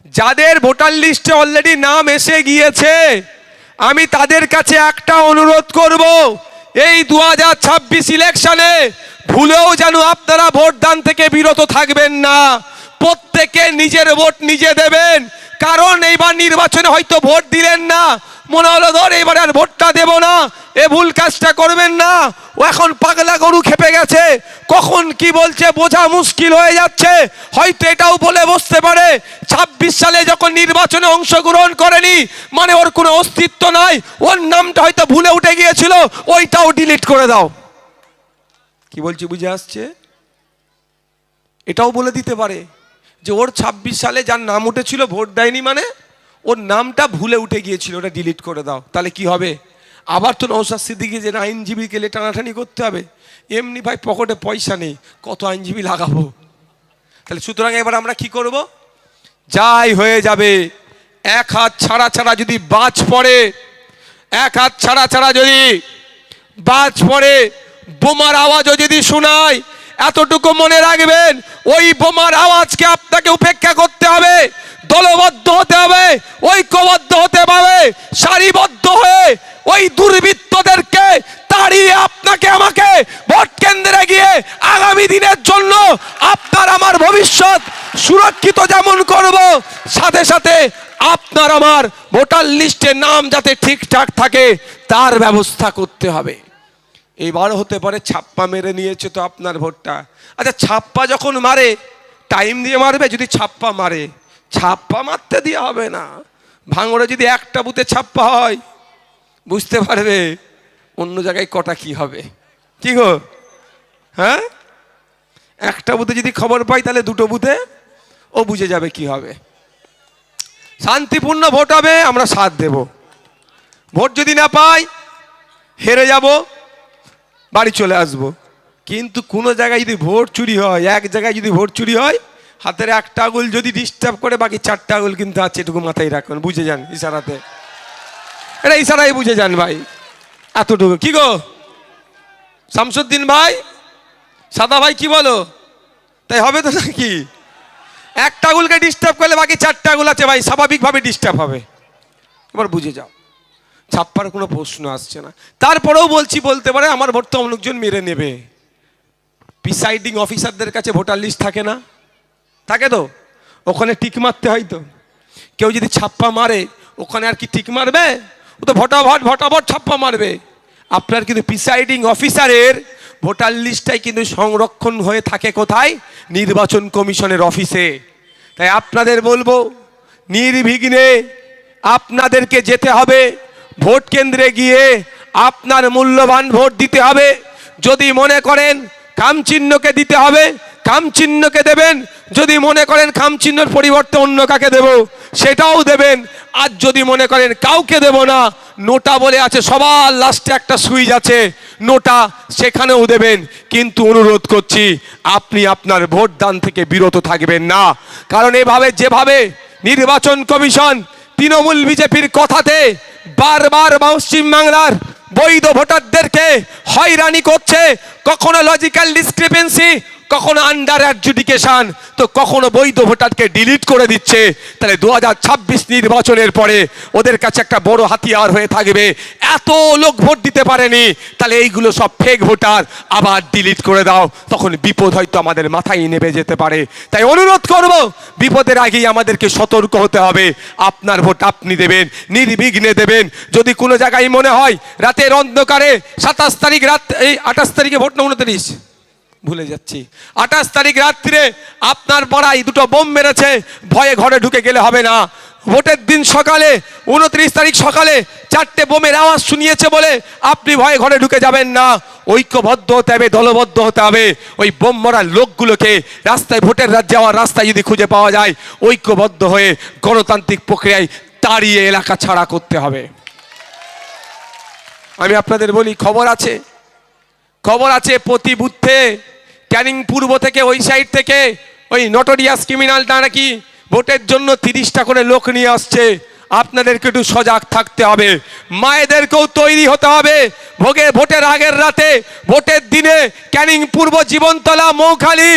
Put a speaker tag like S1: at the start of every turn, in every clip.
S1: যাদের ভোটার লিস্টে অলরেডি নাম এসে গিয়েছে আমি তাদের কাছে একটা অনুরোধ করব, এই 2026 ইলেকশনে ভুলেও যেন আপনারা ভোটদান থেকে বিরত থাকবেন না। প্রত্যেকে নিজের ভোট নিজে দেবেন, কারণ এইবার নির্বাচনে হয়তো ভোট দিলেন না, মনে হলো ধর এবার আর ভোটটা দেব না, এ ভুল কাজটা করবেন না। ও এখন পাগলা গরু খেপে গেছে, কখন কি বলছে বোঝা মুশকিল হয়ে যাচ্ছে। হয়তো এটাও বলে বসতে পারে 26 সালে যখন নির্বাচনে অংশগ্রহণ করেনি মানে ওর কোনো অস্তিত্ব নাই, ওর নামটা হয়তো ভুলে উঠে গিয়েছিল, ওইটাও ডিলিট করে দাও। কি বলছি বুঝে আসছে? এটাও বলে দিতে পারে যে ওর 26 সালে যার নাম উঠেছিল ভোট দেয়নি মানে ওর নামটা ভুলে উঠে গিয়েছিল, ওটা ডিলিট করে দাও। তাহলে কি হবে? আবার তো নওশাদ সিদ্দিকী যে আইনজীবীকে টানাটানি করতে হবে। এমনি ভাই পকেটে পয়সা নেই, কত আইনজীবী লাগাবো? তাহলে সুতরাং এবার আমরা কি করব? যাই হয়ে যাবে, এক হাত ছাড়া ছাড়া যদি বাজ পড়ে, এক হাত ছাড়া ছাড়া যদি বাজ পড়ে, বোমার আওয়াজও যদি শোনায়, এতটুকু মনে রাখবেন ওই বোমার আওয়াজকে আপনাকে উপেক্ষা করতে হবে, দলবদ্ধ হতে হবে, ঐক্যবদ্ধ হতে হবে, সারিবদ্ধ হয়ে ওই দুর্বৃত্তদেরকে তাড়িয়ে আপনাকে আমাকে ভোট কেন্দ্রে গিয়ে আগামী দিনের জন্য আপনার আমার ভবিষ্যৎ সুরক্ষিত যেমন করব, সাথে সাথে আপনার আমার ভোটার লিস্টে নাম যাতে ঠিকঠাক থাকে তার ব্যবস্থা করতে হবে। এবার হতে পারে ছাপ্পা মেরে নিয়েছে তো আপনার ভোটটা। আচ্ছা, ছাপ্পা যখন মারে টাইম দিয়ে মারবে? যদি ছাপ্পা মারে, ছাপ্পা মারতে দেওয়া হবে না। ভাঙড়ে যদি একটা বুথে ছাপ্পা হয় বুঝতে পারবে অন্য জায়গায় কটা কি হবে। কি গো? হ্যাঁ, একটা বুথে যদি খবর পাই তাহলে দুটো বুথে ও বুঝে যাবে কি হবে। শান্তিপূর্ণ ভোট হবে, আমরা সাথ দেব। ভোট যদি না পাই হেরে যাব, বাড়ি চলে আসব। কিন্তু কোনো জায়গায় যদি ভোট চুরি হয়, এক জায়গায় যদি ভোট চুরি হয়, হাতের একটা আঙুল যদি ডিস্টার্ব করে বাকি 4টা আঙুল কিন্তু আছে, এটুকু মাথায় রাখবেন, বুঝে যান ইশারাতে। এটা ইশারাই বুঝে যান ভাই, এতটুকু। কি গো শামসুদ্দিন ভাই, সাদা ভাই, কি বলো? তাই হবে তো নাকি? একটা আঙুলকে ডিস্টার্ব করলে বাকি 4টা আঙুল আছে ভাই, স্বাভাবিকভাবে ডিস্টার্ব হবে। এবার বুঝে যাও, ছাপ্পার কোনো প্রশ্ন আসছে না। তারপরেও বলছি, বলতে পারে আমার ভোট তো অনেকজন মেরে নেবে। প্রিসাইডিং অফিসারদের কাছে ভোটার লিস্ট থাকে না? থাকে তো, ওখানে টিক মারতে হয় তো। কেউ যদি ছাপ্পা মারে ওখানে আর কি টিক মারবে? ও তো ভটাভট ছাপ্পা মারবে। আপনার কিন্তু প্রিসাইডিং অফিসারের ভোটার লিস্টটাই কিন্তু সংরক্ষণ হয়ে থাকে কোথায়? নির্বাচন কমিশনের অফিসে। তাই আপনাদের বলবো, নির্বিঘ্নে আপনাদেরকে যেতে হবে ভোট কেন্দ্রে গিয়ে আপনার মূল্যবান ভোট দিতে হবে। যদি মনে করেন খাম চিহ্নকে দিতে হবে, খাম চিহ্নকে দেবেন। যদি মনে করেন খাম চিহ্নের পরিবর্তে অন্য কাকে দেব, সেটাও দেবেন। আর যদি মনে করেন কাউকে দেব না, নোটা বলে আছে, সবার লাস্টে একটা সুইচ আছে নোটা, সেখানেও দেবেন। কিন্তু অনুরোধ করছি আপনি আপনার ভোট দান থেকে বিরত থাকবেন না। কারণ এভাবে যেভাবে নির্বাচন কমিশন তৃণমূল বিজেপির কথাতে বারবার পশ্চিম বাংলার বৈধ ভোটারদেরকে হয়রানি করছে, কখনো লজিক্যাল ডিসক্রিপেন্সি, কখনো আন্ডার অ্যাডজুডিকেশন, তো কখনো বৈধ ভোটারকে ডিলিট করে দিচ্ছে। তাহলে 2026 নির্বাচনের পরে ওদের কাছে একটা বড় হাতিয়ার হয়ে থাকবে। এত লোক ভোট দিতে পারেনি, তাহলে এইগুলো সব ফেক ভোটার, আবার ডিলিট করে দাও, তখন বিপদ হয়তো আমাদের মাথায় নেমে যেতে পারে। তাই অনুরোধ করব, বিপদের আগেই আমাদেরকে সতর্ক হতে হবে। আপনার ভোট আপনি দেবেন, নির্বিঘ্নে দেবেন। যদি কোনো জায়গায় মনে হয় রাতের অন্ধকারে 27 তারিখ রাত, এই 28 তারিখে ভোট না 29, ভুলে যাচ্ছি, 28 তারিখ রাত্রে আপনার পাড়ায় দুটো বোম মেরেছে, ভয়ে ঘরে ঢুকে গেলে হবে না। ভোটের দিন সকালে 29 তারিখ সকালে 4টে বোমের আওয়াজ শুনিয়েছে বলে আপনি ভয়ে ঘরে ঢুকে যাবেন না। ঐক্যবদ্ধ হতে হবে, দলবদ্ধ হতে হবে। ওই বোম মারা লোকগুলোকে রাস্তায়, ভোটের যাওয়ার রাস্তায় যদি খুঁজে পাওয়া যায়, ঐক্যবদ্ধ হয়ে গণতান্ত্রিক প্রক্রিয়ায় তাড়িয়ে এলাকা ছাড়া করতে হবে। আমি আপনাদের বলি, খবর আছে প্রতি বুথে ক্যানিং পূর্ব থেকে ওই সাইড থেকে ওই নটোরিয়াস ক্রিমিনালটা নাকি ভোটের জন্য 30টা করে লোক নিয়ে আসছে। আপনাদেরকে একটু সজাগ থাকতে হবে, মায়েদেরকেও তৈরি হতে হবে। ভোটের আগের রাতে, ভোটের দিনে ক্যানিং পূর্ব, জীবনতলা, মৌখালি,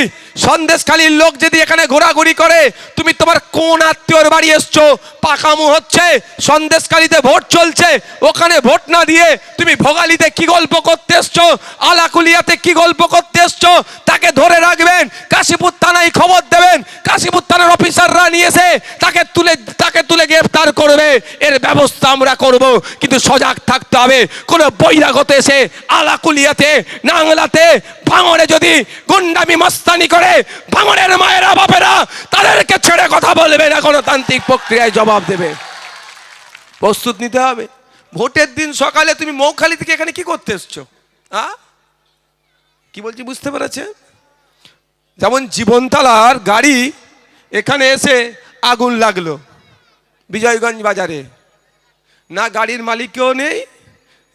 S1: সন্দেশখালীর লোক যদি এখানে ঘোরাঘুরি করে, তুমি তোমার কোন আত্মীয়র বাড়ি এসছো, পাকামু হচ্ছে, সন্দেশখালীতে ভোট চলছে, ওখানে ভোট না দিয়ে তুমি ভোগালীতে কি গল্প করতে এসছো, আলাকুলিয়াতে কি গল্প করতে এসছো, তাকে ধরে রাখবেন, কাশীপুর থানায় খবর দেবেন, কাশীপুর থানার অফিসাররা নিয়ে এসে তাকে তুলে গ্রেফতার করবে, এর ব্যবস্থা আমরা করব। কিন্তু সজাগ থাকতে হবে, কোনো বহিরাগত এসে আলাকুলিয়াতে, নাংলাতে, ভাঙড়ে যদি গুন্ডামি মস্তানি করে, ভাঙড়ের মায়েরা বাপেরা তাদেরকে ছেড়ে কথা বলবে না, গণতান্ত্রিক প্রক্রিয়ায় জবাব দেবে। প্রস্তুত নিতে হবে। ভোটের দিন সকালে তুমি মৌখালি থেকে এখানে কি করতে এসছো? কি বলছি বুঝতে পেরেছে? যেমন জীবনতলার গাড়ি এখানে এসে আগুন লাগলো বিজয়গঞ্জ বাজারে, না গাড়ির মালিককেও নেই,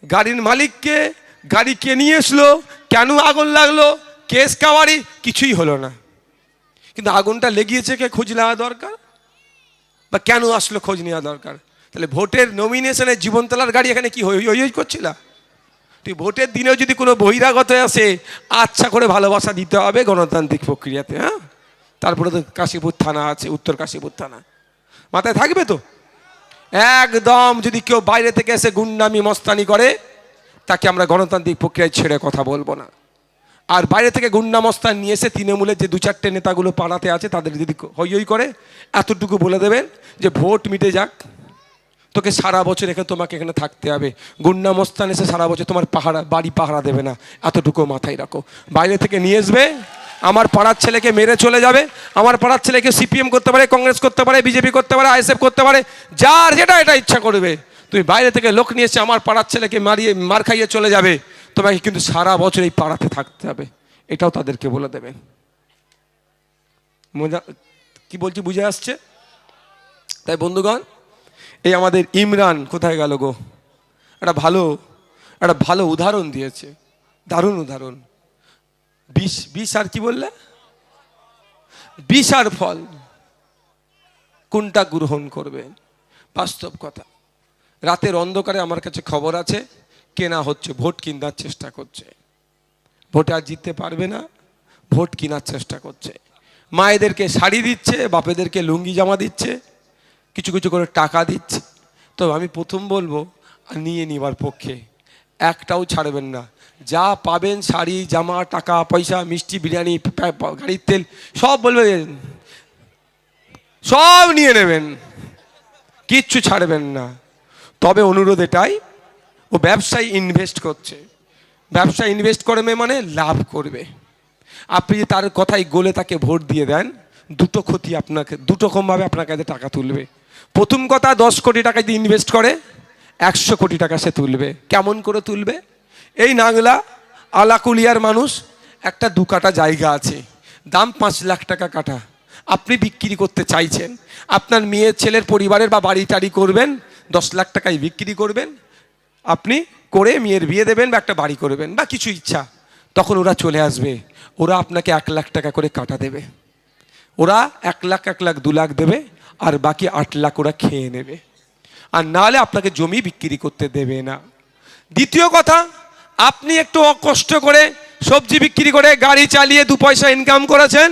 S1: গাড়ির মালিককে, গাড়ি কে নিয়ে এসলো, কেন আগুন লাগলো, কেস কাওয়ারি কিছুই হলো না। কিন্তু আগুনটা লেগিয়েছে কে, খোঁজ নেওয়া দরকার, বা কেন আসলো খোঁজ নেওয়া দরকার। তাহলে ভোটের নমিনেশনে জীবনতলার গাড়ি এখানে কি হই করছিল? তুই ভোটের দিনেও যদি কোনো বহিরাগত আসে, আচ্ছা করে ভালোবাসা দিতে হবে গণতান্ত্রিক প্রক্রিয়াতে। হ্যাঁ, তারপরে তো কাশীপুর থানা আছে, উত্তর কাশীপুর থানা, মাথায় থাকবে তো। একদম যদি কেউ বাইরে থেকে এসে গুন্ডামি মস্তানি করে, তাকে আমরা গণতান্ত্রিক প্রক্রিয়ায় ছেড়ে কথা বলবো না। আর বাইরে থেকে গুন্ডা মস্তান নিয়ে এসে তৃণমূলের যে 2-4টে নেতাগুলো পাড়াতে আছে, তাদের যদি হই করে, এতটুকু বলে দেবেন যে ভোট মিটে যাক, তোকে সারা বছর তোমাকে এখানে থাকতে হবে। গুন্ডা মস্তান এসে সারা বছর তোমার বাড়ি পাহারা দেবে না, এতটুকু মাথায় রাখো। বাইরে থেকে নিয়ে আসবে, আমার পাড়ার ছেলেকে মেরে চলে যাবে, আমার পাড়ার ছেলেকে সিপিএম করতে পারে, কংগ্রেস করতে পারে, বিজেপি করতে পারে, আইএসএফ করতে পারে, যার যেটা এটা ইচ্ছা করবে। তুমি বাইরে থেকে লোক নিয়ে এসে আমার পাড়ার ছেলেকে মার খাইয়ে চলে যাবে, তোমাকে কিন্তু সারা বছর এই পাড়াতে থাকতে হবে, এটাও তাদেরকে বলে দেবেন। কি বলছি বুঝে আসছে? তাই বন্ধুগণ, এই আমাদের ইমরান কোথায় গেল গো, একটা ভালো উদাহরণ দিয়েছে, দারুণ উদাহরণ। বিষ আর কি বললে, বিষ আর ফল কোনটা গ্রহণ করবে? বাস্তব কথা। রাতের অন্ধকারে আমার কাছে খবর আছে, কেনা হচ্ছে, ভোট কেনার চেষ্টা করছে, ভোটে আর জিততে পারবে না, ভোট কেনার চেষ্টা করছে। মায়েদেরকে শাড়ি দিচ্ছে, বাপেদেরকে লুঙ্গি জামা দিচ্ছে, কিছু কিছু করে টাকা দিচ্ছে। তো আমি প্রথম বলবো, নিয়ে নিবার পক্ষে, একটাও ছাড়বেন না। যা পাবেন, শাড়ি, জামা, টাকা পয়সা, মিষ্টি, বিরিয়ানি, গাড়ির তেল, সব বলবেন, সব নিয়ে নেবেন, কিচ্ছু ছাড়বেন না। তবে অনুরোধ এটাই, ও ব্যবসায় ইনভেস্ট করছে, ব্যবসায় ইনভেস্ট করবে মানে লাভ করবে। আপনি যে তার কথাই গলে তাকে ভোট দিয়ে দেন, দুটো ক্ষতি আপনাকে, দুটো রকমভাবে আপনার কাছে টাকা তুলবে। প্রথম কথা, 10 কোটি টাকা যদি ইনভেস্ট করে, 100 কোটি টাকা সে তুলবে। কেমন করে তুলবে? এই নাংলা আলাকুলিয়ার মানুষ, একটা 2 কাঠা জায়গা আছে, দাম 5 লাখ টাকা কাঠা, আপনি বিক্রি করতে চাইছেন, আপনার মেয়ের ছেলের পরিবারের বা বাড়ি টাড়ি করবেন, 10 লাখ টাকায় বিক্রি করবেন, আপনি করে মেয়ের বিয়ে দেবেন বা একটা বাড়ি করবেন বা কিছু ইচ্ছা, তখন ওরা চলে আসবে, ওরা আপনাকে 1 লাখ টাকা করে কাটা দেবে, ওরা 1 লাখ 2 লাখ দেবে, আর বাকি 8 লাখ ওরা খেয়ে নেবে, আর নাহলে আপনাকে জমি বিক্রি করতে দেবে না। দ্বিতীয় কথা, আপনি একটু কষ্ট করে সবজি বিক্রি করে গাড়ি চালিয়ে 2 পয়সা ইনকাম করেছেন,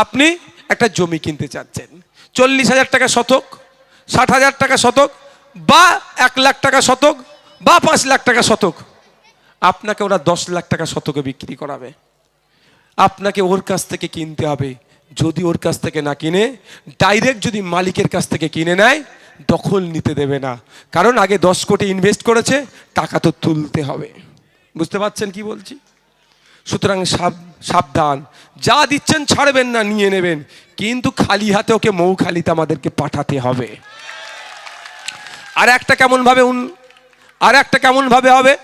S1: আপনি একটা জমি কিনতে চাচ্ছেন, 40,000 টাকা শতক, 60,000 টাকা শতক, বা 1 লাখ টাকা শতক, বা 5 লাখ টাকা শতক, আপনাকে ওরা 10 লাখ টাকা শতকে বিক্রি করাবে। আপনাকে ওর কাছ থেকে কিনতে হবে। যদি ওর কাছ থেকে না কিনে, ডাইরেক্ট যদি মালিকের কাছ থেকে কিনে নেয়, দখল নিতে দেবে না, কারণ আগে 10 কোটি ইনভেস্ট করেছে, টাকা তো তুলতে হবে। বুঝতে পারছেন কি বলছি? সুতরাং সাবধান, যা দিচ্ছেন ছাড়বেন না, নিয়ে নেবেন, কিন্তু খালি হাতে ওকে মৌখালিতে আমাদেরকে পাঠাতে হবে। আর একটা কেমন ভাবে হবে,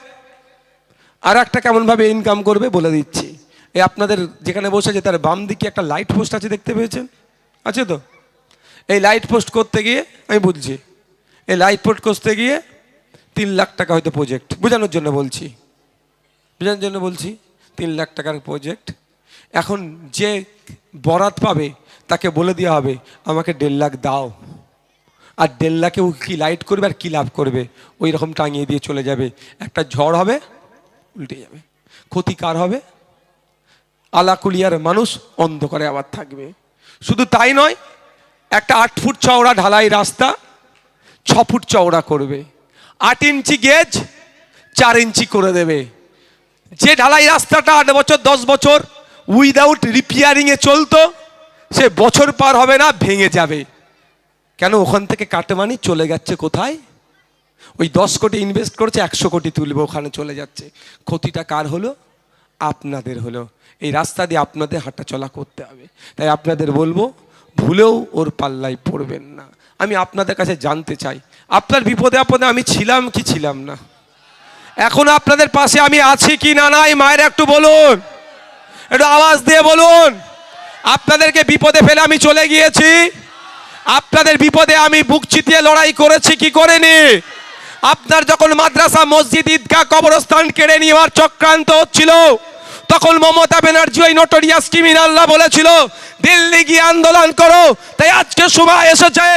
S1: আর একটা কেমন ভাবে ইনকাম করবে বলে দিচ্ছি। এই আপনাদের যেখানে বসে আছে তার বাম দিকে একটা লাইট পোস্ট আছে, দেখতে পেয়েছেন? আছে তো? এই লাইট পোস্ট করতে গিয়ে আমি বলছি, এই লাইট পোস্ট করতে গিয়ে 3 লাখ টাকা হয়তো প্রজেক্ট, বোঝানোর জন্য বলছি 3 লাখ টাকার প্রজেক্ট। এখন যে বরাত পাবে তাকে বলে দেওয়া হবে, আমাকে 1.5 লাখ দাও, আর 1.5 লাখেও কি লাইট করবে আর কি লাভ করবে? ওই রকম টাঙিয়ে দিয়ে চলে যাবে। একটা ঝড় হবে, উল্টে যাবে। ক্ষতি কার হবে? আলাকুলিয়ার মানুষ অন্ধকারে আবার থাকবে। শুধু তাই নয়, একটা 8 ফুট চওড়া ঢালাই রাস্তা 6 ফুট চওড়া করবে, 8 ইঞ্চি গেজ 4 ইঞ্চি করে দেবে। যে ঢালাই রাস্তাটা 8 বছর 10 বছর উইদাউট রিপেয়ারিংয়ে চলতো, সে বছর পার হবে না, ভেঙে যাবে। কেন? ওখান থেকে কাটমানি চলে যাচ্ছে কোথায়? ওই 10 কোটি ইনভেস্ট করছে, 100 কোটি তুলবে, ওখানে চলে যাচ্ছে। ক্ষতিটা কার হলো? আপনাদের হলো। এই রাস্তা দিয়ে আপনাদের হাঁটা চলা করতে হবে। তাই আপনাদের বলবো, ভুলেও ওর পাল্লায় পড়বেন না। আমি আপনাদের কাছে জানতে চাই, আপনার বিপদে আপদে আমি ছিলাম কি ছিলাম না? এখন আপনাদের পাশে আমি আছি কি না নাই? মায়ের একটু বলুন, একটু আওয়াজ দিয়ে বলুন। আপনাদেরকে বিপদে ফেলে আমি চলে গিয়েছি? আপনাদের বিপদে আমি বুক চিতিয়ে লড়াই করেছি কি করিনি? আপনার যখন মাদ্রাসা, মসজিদ, ঈদগাহ, কবরস্থান কেড়ে নেওয়ার চক্রান্ত হচ্ছিল, তখন মমতা ব্যানার্জি ওই নোটোরিয়াস ক্রিমিনালরা বলেছিল দিল্লি গিয়ে আন্দোলন করো। তাই আজকে সময় এসেছে,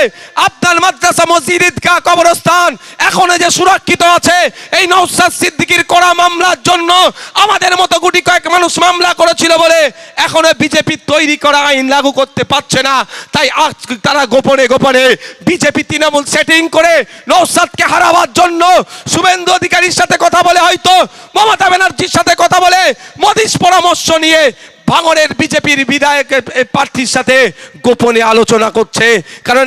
S1: আপনার মাদ্রাসা, মসজিদ, ঈদগাহ, কবরস্থান এখনো যে সুরক্ষিত আছে, এই নওশাদ সিদ্দিকীর করা মামলার জন্য আমাদের মতো গুটি কয়েক মানুষ মামলা করেছিল বলে এখনো বিজেপি তৈরি করা আইন লাগু করতে পারছে না। তাই আজ তারা গোপনে গোপনে বিজেপি তৃণমূল সেটিং করে নওশাদকে হারাবার জন্য শুভেন্দু অধিকারীর সাথে কথা বলে, হয়তো মমতা ব্যানার্জির সাথে কথা বলে, মোদির পরামর্শ নিয়ে ভাঙড়ের বিজেপির বিধায়ক প্রার্থীর সাথে গোপনে আলোচনা করছে। কারণ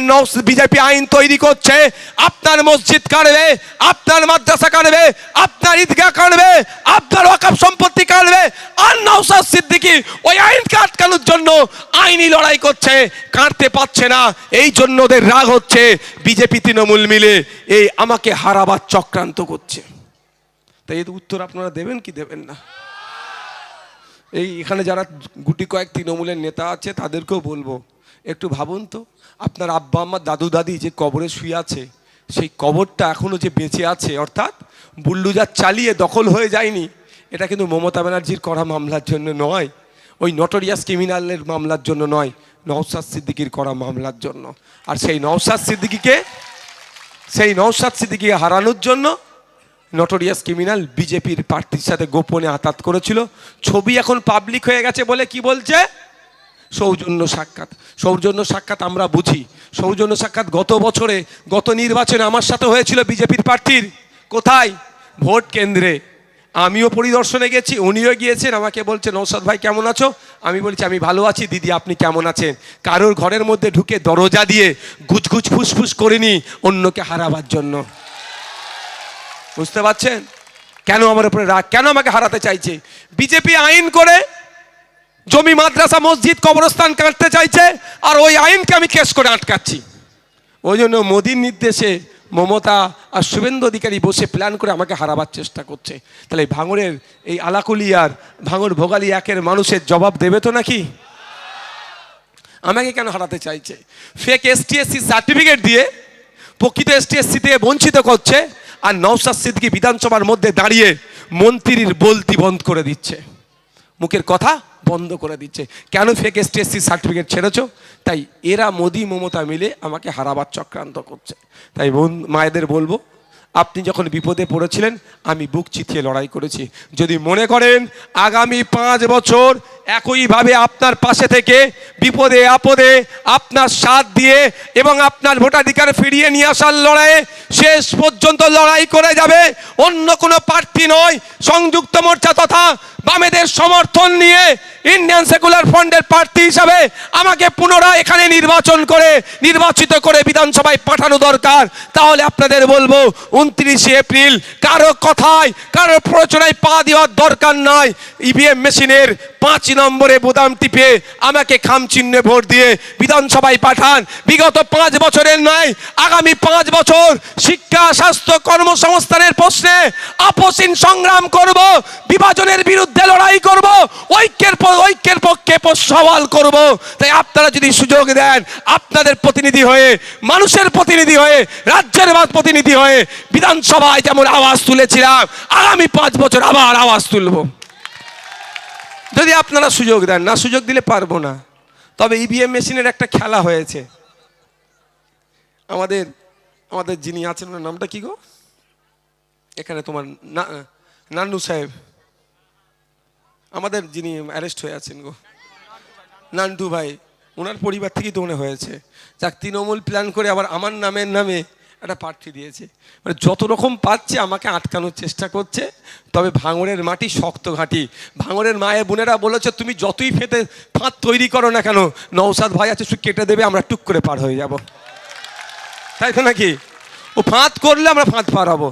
S1: বিজেপি আইন তৈরি করছে, আপনার মসজিদ কাটবে, আপনার মাদ্রাসা কাটবে, আপনার ঈদগাহ কাটবে, আপনার ওয়াকফ সম্পত্তি কাটবে। আর নওশাদ সিদ্দিকী ওই আইনকে আটকানোর জন্য আইনি লড়াই করছে, কাটতে পারছে না। এই জন্য ওদের রাগ হচ্ছে, বিজেপি তৃণমূল মিলে এই আমাকে হারাবার চক্রান্ত করছে। তাই এর উত্তর আপনারা দেবেন কি দেবেন না? এই এখানে যারা গুটি কয়েক তৃণমূলের নেতা আছে তাদেরকেও বলবো, একটু ভাবুন তো, আপনার আব্বা আম্মা, দাদু দাদি যে কবরে শুয়ে আছে, সেই কবরটা এখনো যে বেঁচে আছে, অর্থাৎ বুল্ডুজার চালিয়ে দখল হয়ে যায়নি, এটা কিন্তু মমতা ব্যানার্জির করা মামলার জন্য নয়, ওই নটোরিয়াস ক্রিমিনালের মামলার জন্য নয়, নওশাদ সিদ্দিকীর করা মামলার জন্য। আর সেই নওশাদ সিদ্দিকীকে হারানোর জন্য নটোরিয়াস ক্রিমিনাল বিজেপির প্রার্থীর সাথে গোপনে আতাত করেছিল। ছবি এখন পাবলিক হয়ে গেছে বলে কি বলছে? সৌজন্য সাক্ষাৎ। সৌজন্য সাক্ষাৎ আমরা বুঝি। সৌজন্য সাক্ষাৎ গত বছরে, গত নির্বাচনে আমার সাথে হয়েছিল বিজেপির প্রার্থীর। কোথায়? ভোট কেন্দ্রে। আমিও পরিদর্শনে গেছি, উনিও গিয়েছেন। আমাকে বলছে, নওশাদ ভাই কেমন আছো? আমি বলছি আমি ভালো আছি। দিদি আপনি কেমন আছেন? কারোর ঘরের মধ্যে ঢুকে দরজা দিয়ে গুজগুজ ফুসফুস করিনি অন্যকে হারাবার জন্য। বুঝতে পারছেন কেন আমার উপরে রাগ? কেন আমাকে হারাতে চাইছে? বিজেপি আইন করে জমি, মাদ্রাসা, মসজিদ, কবরস্থান কাটতে চাইছে, আর ওই আইনকে আমি কেস করে আটকাচ্ছি। ওই জন্য মোদির নির্দেশে মমতা আর শুভেন্দু অধিকারী বসে প্ল্যান করে আমাকে হারাবার চেষ্টা করছে। তাহলে ভাঙড়ের এই আলাকুলিয়ার, ভাঙড় ভোগালী একের মানুষের জবাব দেবে তো নাকি? আমাকে কেন হারাতে চাইছে? ফেক ST/SC সার্টিফিকেট দিয়ে প্রকৃত ST/SC থেকে বঞ্চিত করছে, আর নওশাদ সিদ্দিকী বিধানসভার মধ্যে দাঁড়িয়ে মন্ত্রীর বলতি বন্ধ করে দিচ্ছে, মুখের কথা বন্ধ করে দিচ্ছে। কেন ফেক ST/SC সার্টিফিকেট ছেড়েছো? তাই এরা মোদি মমতা মিলে আমাকে হারাবার চক্রান্ত করছে। তাই মায়েদের বলবো, আপনি যখন বিপদে পড়েছিলেন আমি বুক চিতিয়ে লড়াই করেছি। যদি মনে করেন আগামী 5 বছর একইভাবে আপনার পাশে থেকে বিপদে আপদে আপনার সাথ দিয়ে এবং আপনার ভোটাধিকার ফিরিয়ে নিয়ে আসার লড়াইয়ে শেষ পর্যন্ত লড়াই করে যাবে, অন্য কোনো প্রার্থী নয়, সংযুক্ত মোর্চা তথা বামেদের সমর্থন নিয়ে ইন্ডিয়ান সেকুলার ফ্রন্টের প্রার্থী হিসাবে আমাকে পুনরায় এখানে নির্বাচিত করে বিধানসভায় পাঠানো দরকার। তাহলে আপনাদের বলবো 29 এপ্রিল কারো কথায়, কারো প্ররোচনায় পা দেওয়ার দরকার নয়। EVM মেশিনের 5 নম্বরে বোতাম টিপে আমাকে খামচিহ্নে ভোট দিয়ে বিধানসভায় পাঠান। বিগত 5 বছরের নয়, আগামী 5 বছর শিক্ষা, স্বাস্থ্য, কর্মসংস্থানের প্রশ্নে আপোষহীন সংগ্রাম করব, বিভাজনের বিরুদ্ধে লড়াই করব, ঐক্যের পক্ষে সওয়াল করব। তাই আপনারা যদি সুযোগ দেন, আপনাদের প্রতিনিধি হয়ে, মানুষের প্রতিনিধি হয়ে, রাজ্যের প্রতিনিধি হয়ে বিধানসভায় যেমন আওয়াজ তুলেছিলাম, আগামী 5 বছর আবার আওয়াজ তুলব, যদি আপনারা সুযোগ দেন। না সুযোগ দিলে পারবো না। তবে EVM মেশিনের একটা খেলা হয়েছে, আমাদের আমাদের যিনি আছেন ওনার নামটা কি গো, এখানে তোমার নান্নু সাহেব, আমাদের যিনি অ্যারেস্ট হয়ে আছেন গো, নান্টু ভাই, ওনার পরিবার থেকেই তো মনে হয়েছে। যাক, তৃণমূল প্ল্যান করে আবার আমার নামে একটা প্রার্থী দিয়েছে, মানে যত রকম পাচ্ছে আমাকে আটকানোর চেষ্টা করছে। তবে ভাঙড়ের মাটি শক্ত ঘাঁটি, ভাঙড়ের মায়ের বোনেরা বলেছে তুমি যতই ফাঁদ তৈরি করো না কেন, নওশাদ ভাই আছে শুধু কেটে দেবে, আমরা টুক করে পার হয়ে যাব। তাই তো নাকি? ও ফাঁদ করলে আমরা ফাঁদ পার হবো।